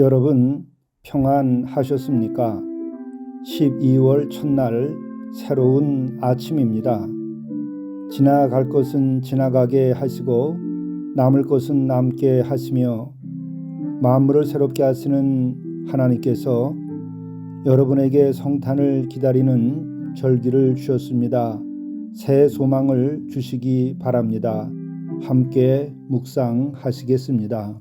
여러분 평안하셨습니까? 12월 첫날 새로운 아침입니다. 지나갈 것은 지나가게 하시고 남을 것은 남게 하시며 만물을 새롭게 하시는 하나님께서 여러분에게 성탄을 기다리는 절기를 주셨습니다. 새 소망을 주시기 바랍니다. 함께 묵상하시겠습니다.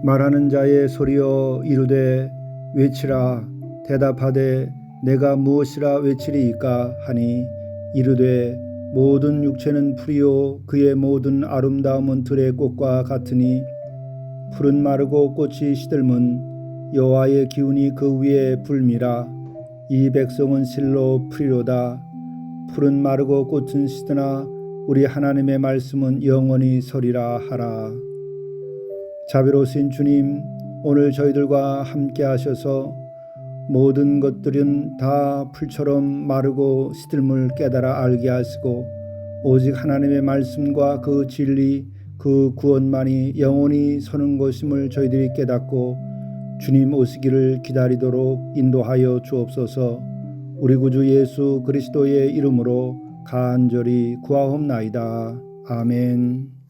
말하는 자의 소리여 이르되 외치라. 대답하되 내가 무엇이라 외치리이까 하니 이르되 모든 육체는 풀이요 그의 모든 아름다움은 들의 꽃과 같으니 풀은 마르고 꽃이 시들면 여호와의 기운이 그 위에 불미라. 이 백성은 실로 풀이로다. 풀은 마르고 꽃은 시드나 우리 하나님의 말씀은 영원히 서리라 하라. 자비로우신 주님, 오늘 저희들과 함께 하셔서 모든 것들은 다 풀처럼 마르고 시들물 깨달아 알게 하시고 오직 하나님의 말씀과 그 진리, 그 구원만이 영원히 서는 것임을 저희들이 깨닫고 주님 오시기를 기다리도록 인도하여 주옵소서. 우리 구주 예수 그리스도의 이름으로 간절히 구하옵나이다. 아멘.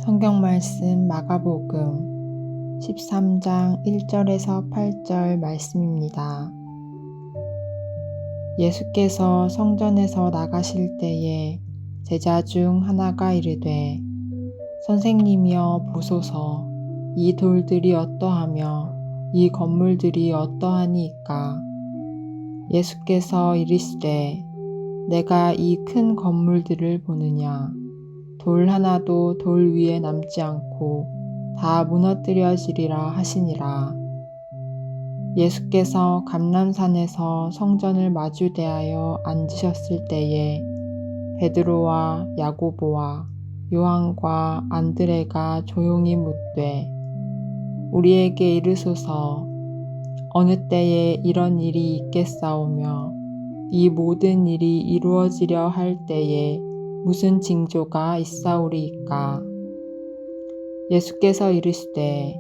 성경 말씀 마가복음 13장 1절에서 8절 말씀입니다. 예수께서 성전에서 나가실 때에 제자 중 하나가 이르되 선생님이여 보소서, 이 돌들이 어떠하며 이 건물들이 어떠하니이까. 예수께서 이르시되 내가 이 큰 건물들을 보느냐. 돌 하나도 돌 위에 남지 않고 다 무너뜨려지리라 하시니라. 예수께서 감람산에서 성전을 마주대하여 앉으셨을 때에 베드로와 야고보와 요한과 안드레가 조용히 묻되 우리에게 이르소서, 어느 때에 이런 일이 있겠사오며 이 모든 일이 이루어지려 할 때에 무슨 징조가 있사오리이까. 예수께서 이르시되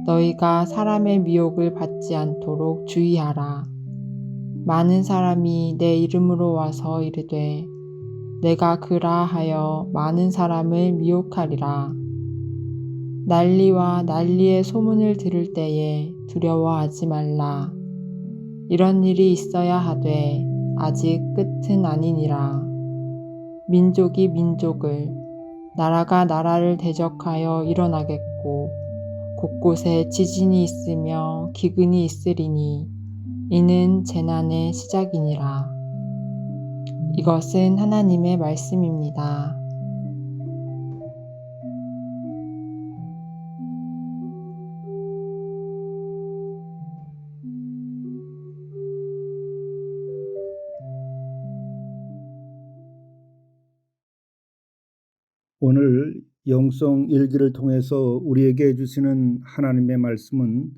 너희가 사람의 미혹을 받지 않도록 주의하라. 많은 사람이 내 이름으로 와서 이르되 내가 그라 하여 많은 사람을 미혹하리라. 난리와 난리의 소문을 들을 때에 두려워하지 말라. 이런 일이 있어야 하되 아직 끝은 아니니라. 민족이 민족을, 나라가 나라를 대적하여 일어나겠고 곳곳에 지진이 있으며 기근이 있으리니 이는 재난의 시작이니라. 이것은 하나님의 말씀입니다. 오늘 영성 일기를 통해서 우리에게 주시는 하나님의 말씀은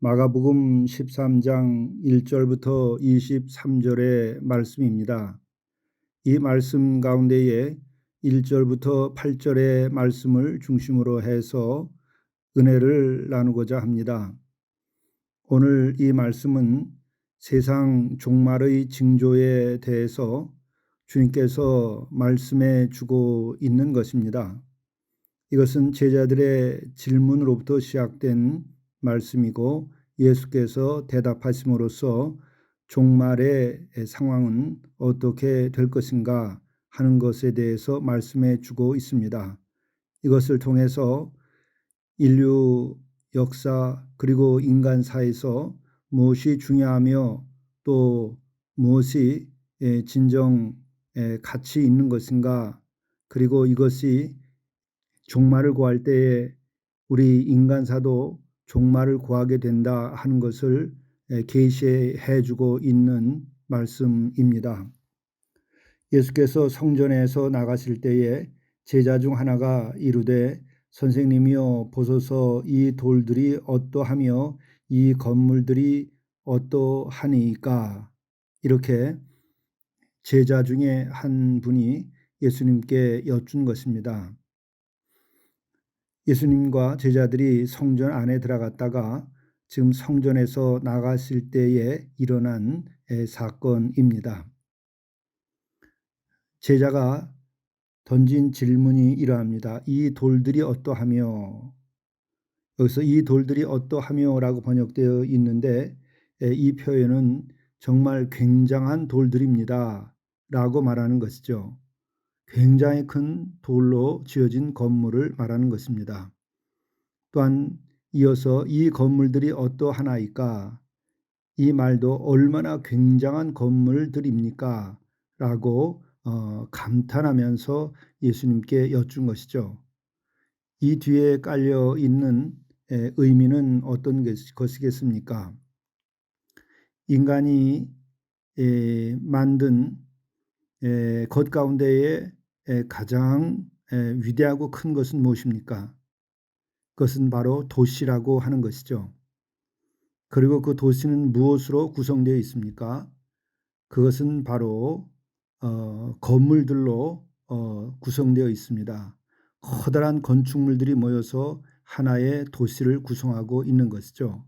마가복음 13장 1절부터 23절의 말씀입니다. 이 말씀 가운데에 1절부터 8절의 말씀을 중심으로 해서 은혜를 나누고자 합니다. 오늘 이 말씀은 세상 종말의 징조에 대해서 주님께서 말씀해 주고 있는 것입니다. 이것은 제자들의 질문으로부터 시작된 말씀이고 예수께서 대답하심으로써 종말의 상황은 어떻게 될 것인가 하는 것에 대해서 말씀해 주고 있습니다. 이것을 통해서 인류 역사 그리고 인간사에서 무엇이 중요하며 또 무엇이 진정 가치 있는 것인가, 그리고 이것이 종말을 구할 때에 우리 인간사도 종말을 구하게 된다 하는 것을 계시해 주고 있는 말씀입니다. 예수께서 성전에서 나가실 때에 제자 중 하나가 이르되 선생님이여 보소서, 이 돌들이 어떠하며 이 건물들이 어떠하니까. 이렇게 제자 중에 한 분이 예수님께 여쭌 것입니다. 예수님과 제자들이 성전 안에 들어갔다가 지금 성전에서 나가실 때에 일어난 사건입니다. 제자가 던진 질문이 이러합니다. 이 돌들이 어떠하며. 여기서 이 돌들이 어떠하며라고 번역되어 있는데 이 표현은 정말 굉장한 돌들입니다 라고 말하는 것이죠. 굉장히 큰 돌로 지어진 건물을 말하는 것입니다. 또한 이어서 이 건물들이 어떠하나이까, 이 말도 얼마나 굉장한 건물들입니까 라고 감탄하면서 예수님께 여쭌 것이죠. 이 뒤에 깔려 있는 의미는 어떤 것이겠습니까? 인간이 만든 것 가운데에 가장 위대하고 큰 것은 무엇입니까? 그것은 바로 도시라고 하는 것이죠. 그리고 그 도시는 무엇으로 구성되어 있습니까? 그것은 바로 건물들로 구성되어 있습니다. 커다란 건축물들이 모여서 하나의 도시를 구성하고 있는 것이죠.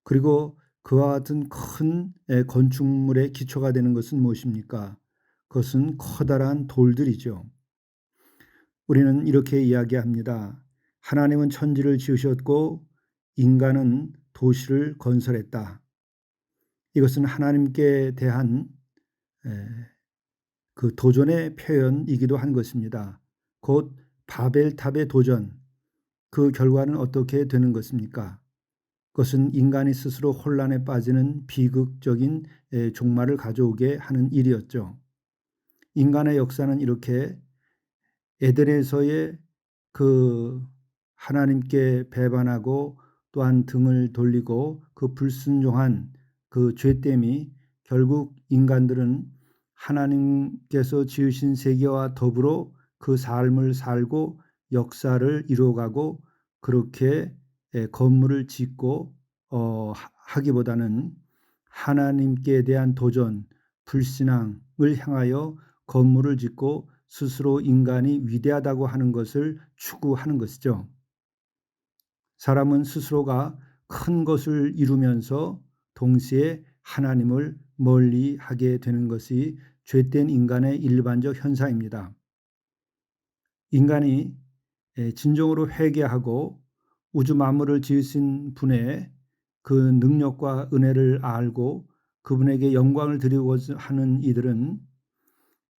그리고 그와 같은 큰 건축물의 기초가 되는 것은 무엇입니까? 그것은 커다란 돌들이죠. 우리는 이렇게 이야기합니다. 하나님은 천지를 지으셨고 인간은 도시를 건설했다. 이것은 하나님께 대한 그 도전의 표현이기도 한 것입니다. 곧 바벨탑의 도전, 그 결과는 어떻게 되는 것입니까? 그것은 인간이 스스로 혼란에 빠지는 비극적인 종말을 가져오게 하는 일이었죠. 인간의 역사는 이렇게 에덴에서의 그 하나님께 배반하고 또한 등을 돌리고 그 불순종한 그 죄됨이 결국 인간들은 하나님께서 지으신 세계와 더불어 그 삶을 살고 역사를 이루어가고 그렇게 건물을 짓고 하기보다는 하나님께 대한 도전, 불신앙을 향하여 건물을 짓고 스스로 인간이 위대하다고 하는 것을 추구하는 것이죠. 사람은 스스로가 큰 것을 이루면서 동시에 하나님을 멀리하게 되는 것이 죄된 인간의 일반적 현상입니다. 인간이 진정으로 회개하고 우주 만물을 지으신 분의 그 능력과 은혜를 알고 그분에게 영광을 드리고 하는 이들은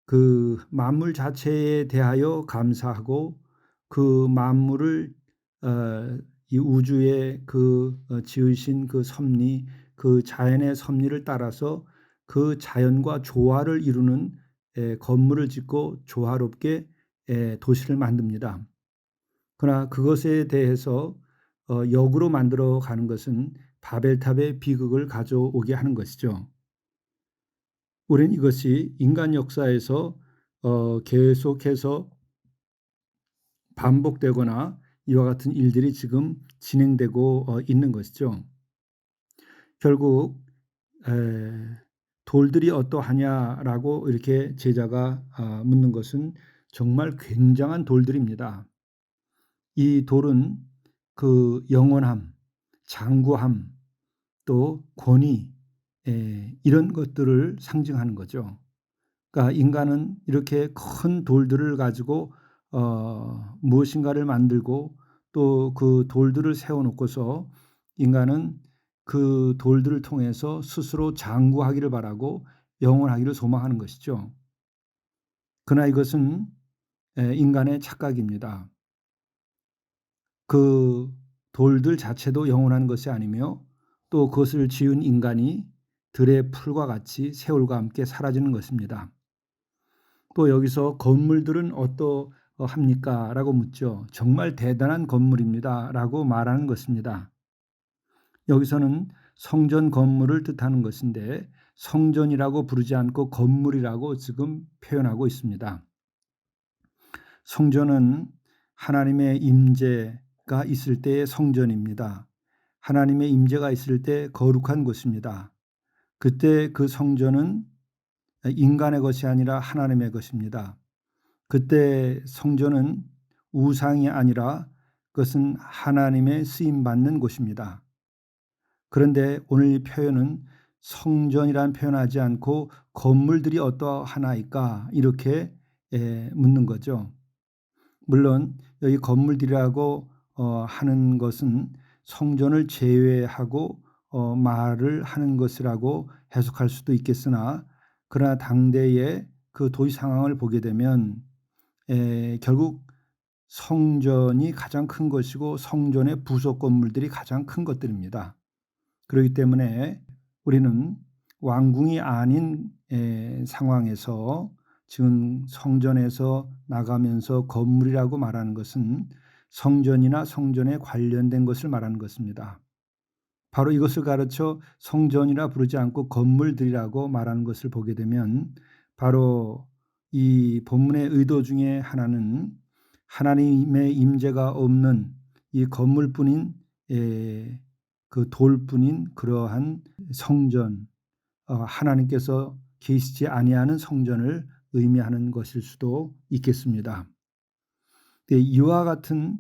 그 만물 자체에 대하여 감사하고 그 만물을 이 우주의 그 지으신 그 섭리, 그 자연의 섭리를 따라서 그 자연과 조화를 이루는 건물을 짓고 조화롭게 도시를 만듭니다. 그러나 그것에 대해서 역으로 만들어 가는 것은 바벨탑의 비극을 가져오게 하는 것이죠. 우리는 이것이 인간 역사에서 계속해서 반복되거나 이와 같은 일들이 지금 진행되고 있는 것이죠. 결국 돌들이 어떠하냐라고 이렇게 제자가 묻는 것은 정말 굉장한 돌들입니다. 이 돌은 그 영원함, 장구함, 또 권위 이런 것들을 상징하는 거죠. 그러니까 인간은 이렇게 큰 돌들을 가지고 무엇인가를 만들고 또 그 돌들을 세워놓고서 인간은 그 돌들을 통해서 스스로 장구하기를 바라고 영원하기를 소망하는 것이죠. 그러나 이것은 인간의 착각입니다. 그 돌들 자체도 영원한 것이 아니며 또 그것을 지은 인간이 들의 풀과 같이 세월과 함께 사라지는 것입니다. 또 여기서 건물들은 어떠합니까? 라고 묻죠. 정말 대단한 건물입니다. 라고 말하는 것입니다. 여기서는 성전 건물을 뜻하는 것인데 성전이라고 부르지 않고 건물이라고 지금 표현하고 있습니다. 성전은 하나님의 임재가 있을 때의 성전입니다. 하나님의 임재가 있을 때 거룩한 곳입니다. 그때 그 성전은 인간의 것이 아니라 하나님의 것입니다. 그때 성전은 우상이 아니라 그것은 하나님의 쓰임받는 곳입니다. 그런데 오늘 이 표현은 성전이라는 표현하지 않고 건물들이 어떠하나이까 이렇게 묻는 거죠. 물론 여기 건물들이라고 하는 것은 성전을 제외하고 말을 하는 것이라고 해석할 수도 있겠으나 그러나 당대의 그 도시 상황을 보게 되면 결국 성전이 가장 큰 것이고 성전의 부속 건물들이 가장 큰 것들입니다. 그렇기 때문에 우리는 왕궁이 아닌 상황에서 지금 성전에서 나가면서 건물이라고 말하는 것은 성전이나 성전에 관련된 것을 말하는 것입니다. 바로 이것을 가르쳐 성전이라 부르지 않고 건물들이라고 말하는 것을 보게 되면 바로 이 본문의 의도 중에 하나는 하나님의 임재가 없는 이 건물뿐인 그 돌뿐인 그러한 성전, 하나님께서 계시지 아니하는 성전을 의미하는 것일 수도 있겠습니다. 이와 같은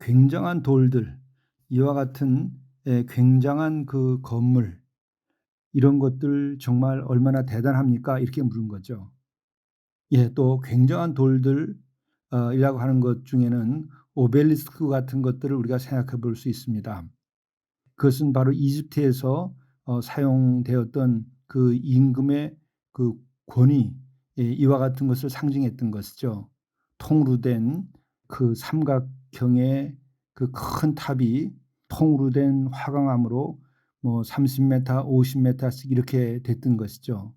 굉장한 돌들, 이와 같은 굉장한 그 건물, 이런 것들 정말 얼마나 대단합니까? 이렇게 물은 거죠. 또 굉장한 돌들, 이라고 하는 것 중에는 오벨리스크 같은 것들을 우리가 생각해 볼 수 있습니다. 그것은 바로 이집트에서 사용되었던 그 임금의 그 권위, 이와 같은 것을 상징했던 것이죠. 통으로 된 그 삼각형의 그 큰 탑이 통으로 된 화강암으로 뭐 30m, 50m씩 이렇게 됐던 것이죠.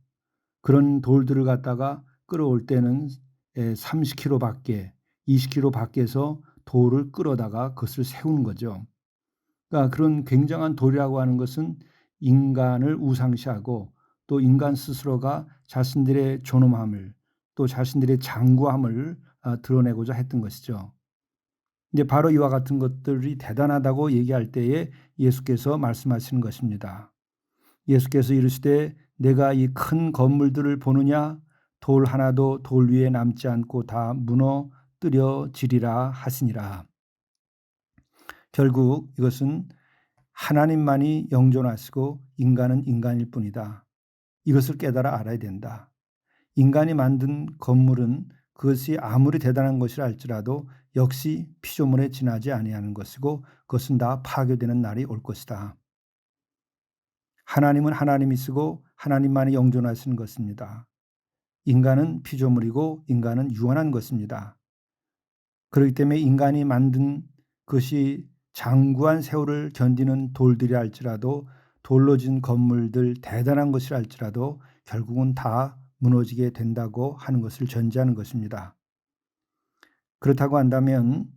그런 돌들을 갖다가 끌어올 때는 30km 밖에, 20km 밖에서 돌을 끌어다가 그것을 세우는 거죠. 그러니까 그런 굉장한 돌이라고 하는 것은 인간을 우상시하고 또 인간 스스로가 자신들의 존엄함을 또 자신들의 장구함을 드러내고자 했던 것이죠. 이제 바로 이와 같은 것들이 대단하다고 얘기할 때에 예수께서 말씀하시는 것입니다. 예수께서 이르시되 내가 이 큰 건물들을 보느냐 돌 하나도 돌 위에 남지 않고 다 무너뜨려지리라 하시니라. 결국 이것은 하나님만이 영존하시고 인간은 인간일 뿐이다. 이것을 깨달아 알아야 된다. 인간이 만든 건물은 그것이 아무리 대단한 것이라 할지라도 역시 피조물에 지나지 아니하는 것이고 그것은 다 파괴되는 날이 올 것이다. 하나님은 하나님이시고 하나님만이 영존하시는 것입니다. 인간은 피조물이고 인간은 유한한 것입니다. 그렇기 때문에 인간이 만든 것이 장구한 세월을 견디는 돌들이 할지라도 돌로 진 건물들 대단한 것이라 할지라도 결국은 다 무너지게 된다고 하는 것을 전제하는 것입니다. 그렇다고 한다면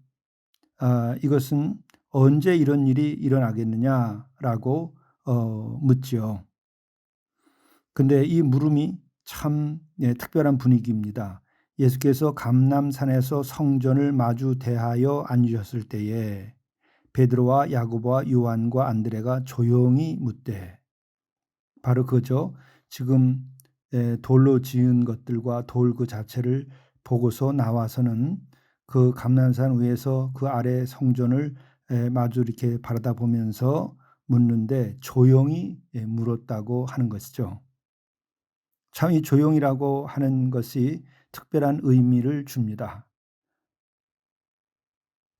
이것은 언제 이런 일이 일어나겠느냐라고 묻지요. 근데 이 물음이 참 특별한 분위기입니다. 예수께서 감람산에서 성전을 마주 대하여 앉으셨을 때에 베드로와 야고보와 요한과 안드레가 조용히 묻되 바로 그죠. 지금 돌로 지은 것들과 돌 그 자체를 보고서 나와서는 그 감람산 위에서 그 아래 성전을 마주 이렇게 바라다 보면서 묻는데 조용히 물었다고 하는 것이죠. 참 이 조용이라고 하는 것이 특별한 의미를 줍니다.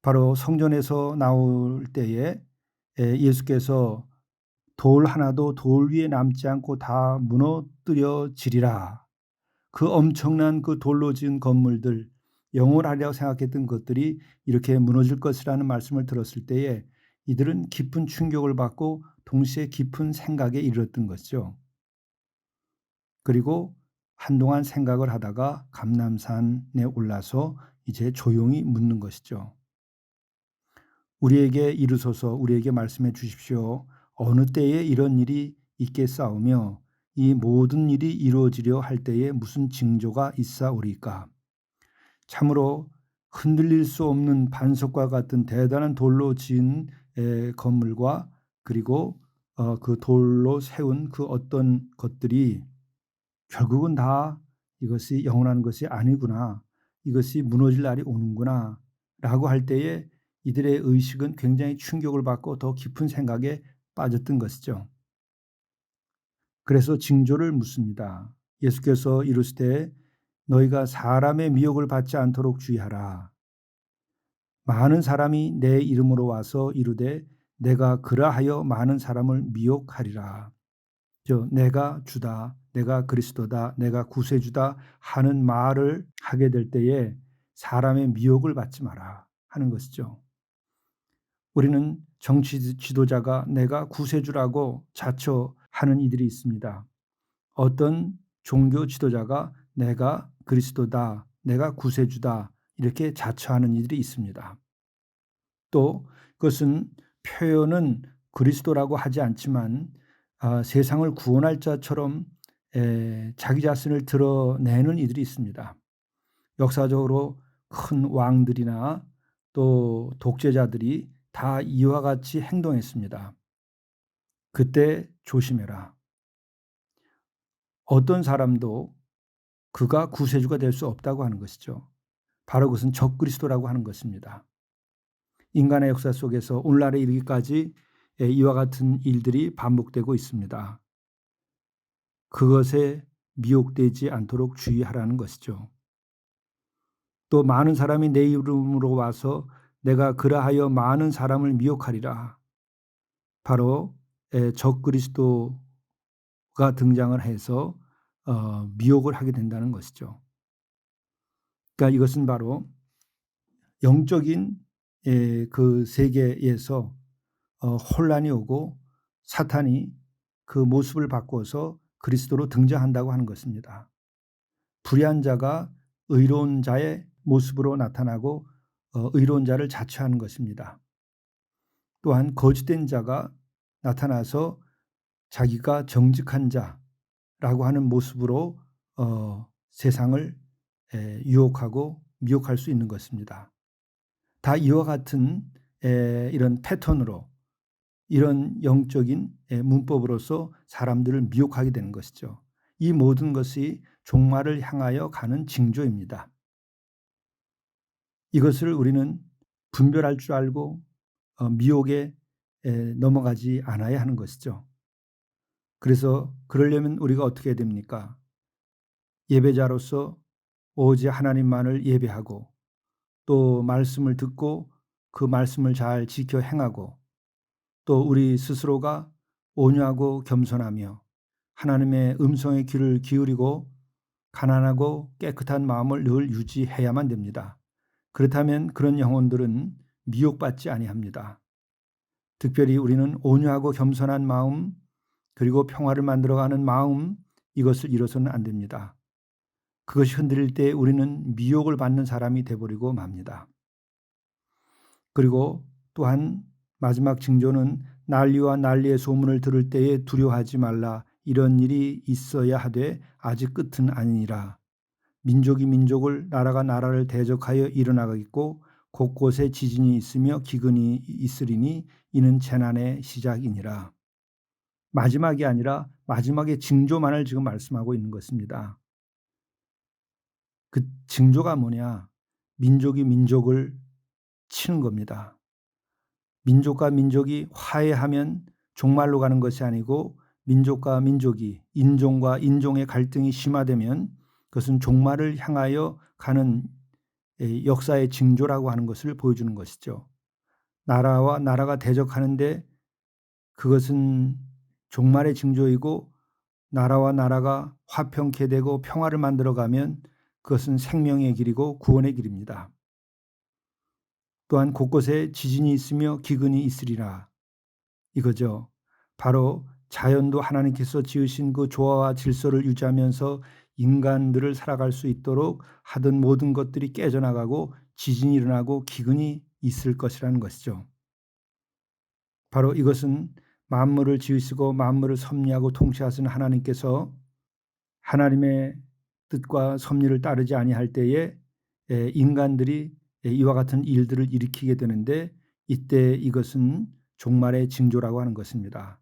바로 성전에서 나올 때에 예수께서 돌 하나도 돌 위에 남지 않고 다 무너뜨려지리라. 그 엄청난 그 돌로 지은 건물들, 영원하리라고 생각했던 것들이 이렇게 무너질 것이라는 말씀을 들었을 때에 이들은 깊은 충격을 받고 동시에 깊은 생각에 이르렀던 것이죠. 그리고 한동안 생각을 하다가 감람산에 올라서 이제 조용히 묻는 것이죠. 우리에게 이르소서, 우리에게 말씀해 주십시오. 어느 때에 이런 일이 있겠사오며 이 모든 일이 이루어지려 할 때에 무슨 징조가 있사오리까? 참으로 흔들릴 수 없는 반석과 같은 대단한 돌로 지은 건물과 그리고 그 돌로 세운 그 어떤 것들이 결국은 다 이것이 영원한 것이 아니구나. 이것이 무너질 날이 오는구나. 라고 할 때에 이들의 의식은 굉장히 충격을 받고 더 깊은 생각에 빠졌던 것이죠. 그래서 징조를 묻습니다. 예수께서 이르시되 너희가 사람의 미혹을 받지 않도록 주의하라. 많은 사람이 내 이름으로 와서 이르되 내가 그라하여 많은 사람을 미혹하리라. 내가 주다, 내가 그리스도다, 내가 구세주다 하는 말을 하게 될 때에 사람의 미혹을 받지 마라 하는 것이죠. 우리는 정치 지도자가 내가 구세주라고 자처하는 이들이 있습니다. 어떤 종교 지도자가 내가 그리스도다, 내가 구세주다 이렇게 자처하는 이들이 있습니다. 또 그것은 표현은 그리스도라고 하지 않지만 세상을 구원할 자처럼 자기 자신을 드러내는 이들이 있습니다. 역사적으로 큰 왕들이나 또 독재자들이 다 이와 같이 행동했습니다. 그때 조심해라. 어떤 사람도 그가 구세주가 될 수 없다고 하는 것이죠. 바로 그것은 적그리스도라고 하는 것입니다. 인간의 역사 속에서 오늘날에 이르기까지 이와 같은 일들이 반복되고 있습니다. 그것에 미혹되지 않도록 주의하라는 것이죠. 또 많은 사람이 내 이름으로 와서 내가 그라하여 많은 사람을 미혹하리라. 바로 적그리스도가 등장을 해서 미혹을 하게 된다는 것이죠. 그러니까 이것은 바로 영적인 그 세계에서 혼란이 오고 사탄이 그 모습을 바꿔서 그리스도로 등장한다고 하는 것입니다. 불의한 자가 의로운 자의 모습으로 나타나고 의로운 자를 자처하는 것입니다. 또한 거짓된 자가 나타나서 자기가 정직한 자라고 하는 모습으로 세상을 유혹하고 미혹할 수 있는 것입니다. 다 이와 같은 이런 패턴으로 이런 영적인 문법으로서 사람들을 미혹하게 되는 것이죠. 이 모든 것이 종말을 향하여 가는 징조입니다. 이것을 우리는 분별할 줄 알고 미혹에 넘어가지 않아야 하는 것이죠. 그래서 그러려면 우리가 어떻게 해야 됩니까? 예배자로서 오직 하나님만을 예배하고 또 말씀을 듣고 그 말씀을 잘 지켜 행하고 또 우리 스스로가 온유하고 겸손하며 하나님의 음성에 귀를 기울이고 가난하고 깨끗한 마음을 늘 유지해야만 됩니다. 그렇다면 그런 영혼들은 미혹받지 아니합니다. 특별히 우리는 온유하고 겸손한 마음 그리고 평화를 만들어가는 마음 이것을 잃어서는 안 됩니다. 그것이 흔들릴 때 우리는 미혹을 받는 사람이 되어버리고 맙니다. 그리고 또한 마지막 징조는 난리와 난리의 소문을 들을 때에 두려워하지 말라. 이런 일이 있어야 하되 아직 끝은 아니니라. 민족이 민족을 나라가 나라를 대적하여 일어나겠고 곳곳에 지진이 있으며 기근이 있으리니 이는 재난의 시작이니라. 마지막이 아니라 마지막의 징조만을 지금 말씀하고 있는 것입니다. 그 징조가 뭐냐? 민족이 민족을 치는 겁니다. 민족과 민족이 화해하면 종말로 가는 것이 아니고 민족과 민족이 인종과 인종의 갈등이 심화되면 그것은 종말을 향하여 가는 역사의 징조라고 하는 것을 보여주는 것이죠. 나라와 나라가 대적하는데 그것은 종말의 징조이고 나라와 나라가 화평케 되고 평화를 만들어가면 그것은 생명의 길이고 구원의 길입니다. 또한 곳곳에 지진이 있으며 기근이 있으리라. 이거죠. 바로 자연도 하나님께서 지으신 그 조화와 질서를 유지하면서 인간들을 살아갈 수 있도록 하던 모든 것들이 깨져나가고 지진이 일어나고 기근이 있을 것이라는 것이죠. 바로 이것은 만물을 지으시고 만물을 섭리하고 통치하시는 하나님께서 하나님의 뜻과 섭리를 따르지 아니할 때에 인간들이 이와 같은 일들을 일으키게 되는데 이때 이것은 종말의 징조라고 하는 것입니다.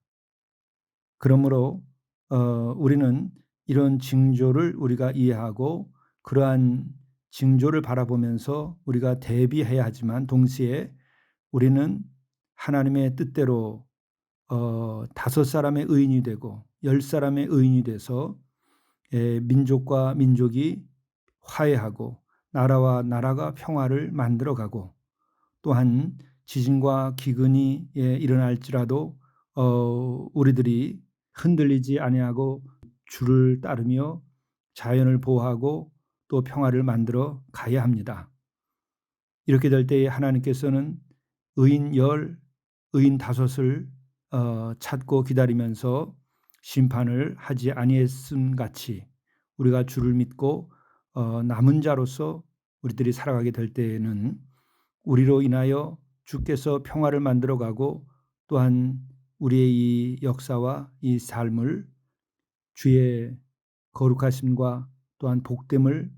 그러므로 우리는 이런 징조를 우리가 이해하고 그러한 징조를 바라보면서 우리가 대비해야 하지만 동시에 우리는 하나님의 뜻대로 5사람의 의인이 되고 10사람의 의인이 돼서 민족과 민족이 화해하고 나라와 나라가 평화를 만들어가고 또한 지진과 기근이 일어날지라도 우리들이 흔들리지 아니하고 주를 따르며 자연을 보호하고 또 평화를 만들어 가야 합니다. 이렇게 될 때에 하나님께서는 의인 10, 의인 5을 찾고 기다리면서 심판을 하지 아니했음 같이 우리가 주를 믿고 남은 자로서 우리들이 살아가게 될 때에는 우리로 인하여 주께서 평화를 만들어가고 또한 우리의 이 역사와 이 삶을 주의 거룩하심과 또한 복됨을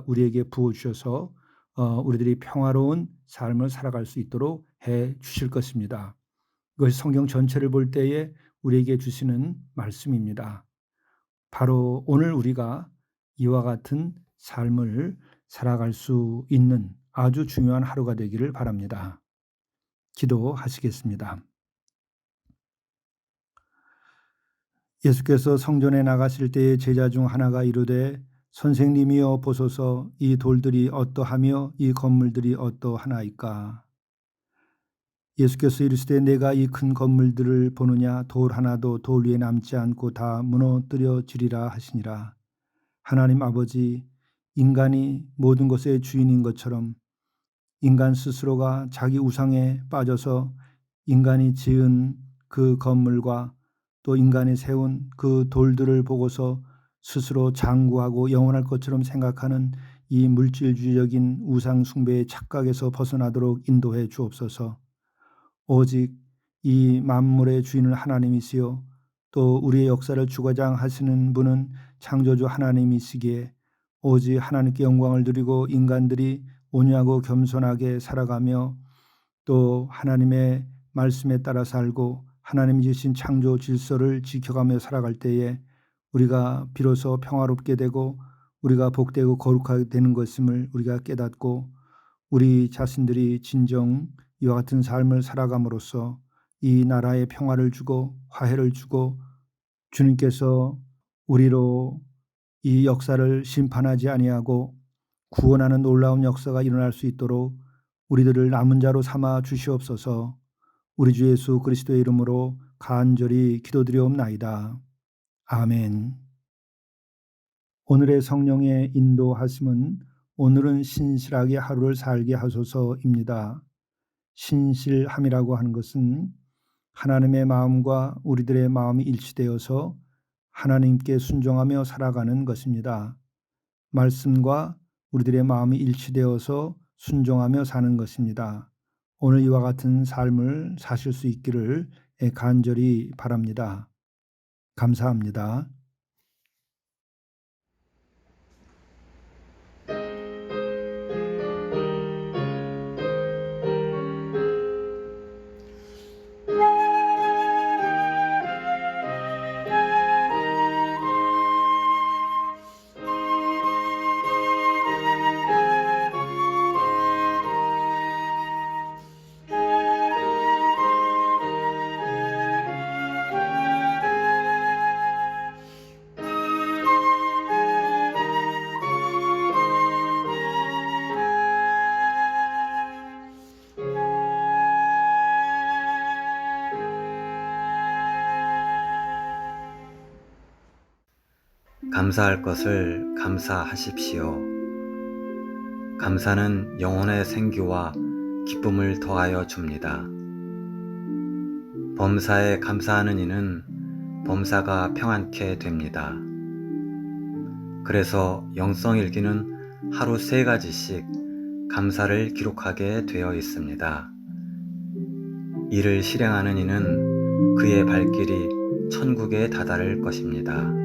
우리에게 부어주셔서 우리들이 평화로운 삶을 살아갈 수 있도록 해 주실 것입니다. 이것이 성경 전체를 볼 때에 우리에게 주시는 말씀입니다. 바로 오늘 우리가 이와 같은 삶을 살아갈 수 있는 아주 중요한 하루가 되기를 바랍니다. 기도하시겠습니다. 예수께서 성전에 나가실 때에 제자 중 하나가 이르되 선생님이여 보소서, 이 돌들이 어떠하며 이 건물들이 어떠하나이까. 예수께서 이르시되 내가 이 큰 건물들을 보느냐. 돌 하나도 돌 위에 남지 않고 다 무너뜨려지리라 하시니라. 하나님 아버지, 인간이 모든 것의 주인인 것처럼 인간 스스로가 자기 우상에 빠져서 인간이 지은 그 건물과 또 인간이 세운 그 돌들을 보고서 스스로 장구하고 영원할 것처럼 생각하는 이 물질주의적인 우상 숭배의 착각에서 벗어나도록 인도해 주옵소서. 오직 이 만물의 주인은 하나님이시요 또 우리의 역사를 주관장하시는 분은 창조주 하나님이시기에 오직 하나님께 영광을 드리고 인간들이 온유하고 겸손하게 살아가며 또 하나님의 말씀에 따라 살고 하나님이 주신 창조 질서를 지켜가며 살아갈 때에 우리가 비로소 평화롭게 되고 우리가 복되고 거룩하게 되는 것임을 우리가 깨닫고 우리 자신들이 진정 이와 같은 삶을 살아감으로써 이 나라에 평화를 주고 화해를 주고 주님께서 우리로 이 역사를 심판하지 아니하고 구원하는 놀라운 역사가 일어날 수 있도록 우리들을 남은 자로 삼아 주시옵소서. 우리 주 예수 그리스도의 이름으로 간절히 기도드리옵나이다. 아멘. 오늘의 성령의 인도하심은 오늘은 신실하게 하루를 살게 하소서입니다. 신실함이라고 하는 것은 하나님의 마음과 우리들의 마음이 일치되어서 하나님께 순종하며 살아가는 것입니다. 말씀과 우리들의 마음이 일치되어서 순종하며 사는 것입니다. 오늘 이와 같은 삶을 사실 수 있기를 간절히 바랍니다. 감사합니다. 감사할 것을 감사하십시오. 감사는 영혼의 생기와 기쁨을 더하여 줍니다. 범사에 감사하는 이는 범사가 평안케 됩니다. 그래서 영성일기는 하루 3가지씩 감사를 기록하게 되어 있습니다. 이를 실행하는 이는 그의 발길이 천국에 다다를 것입니다.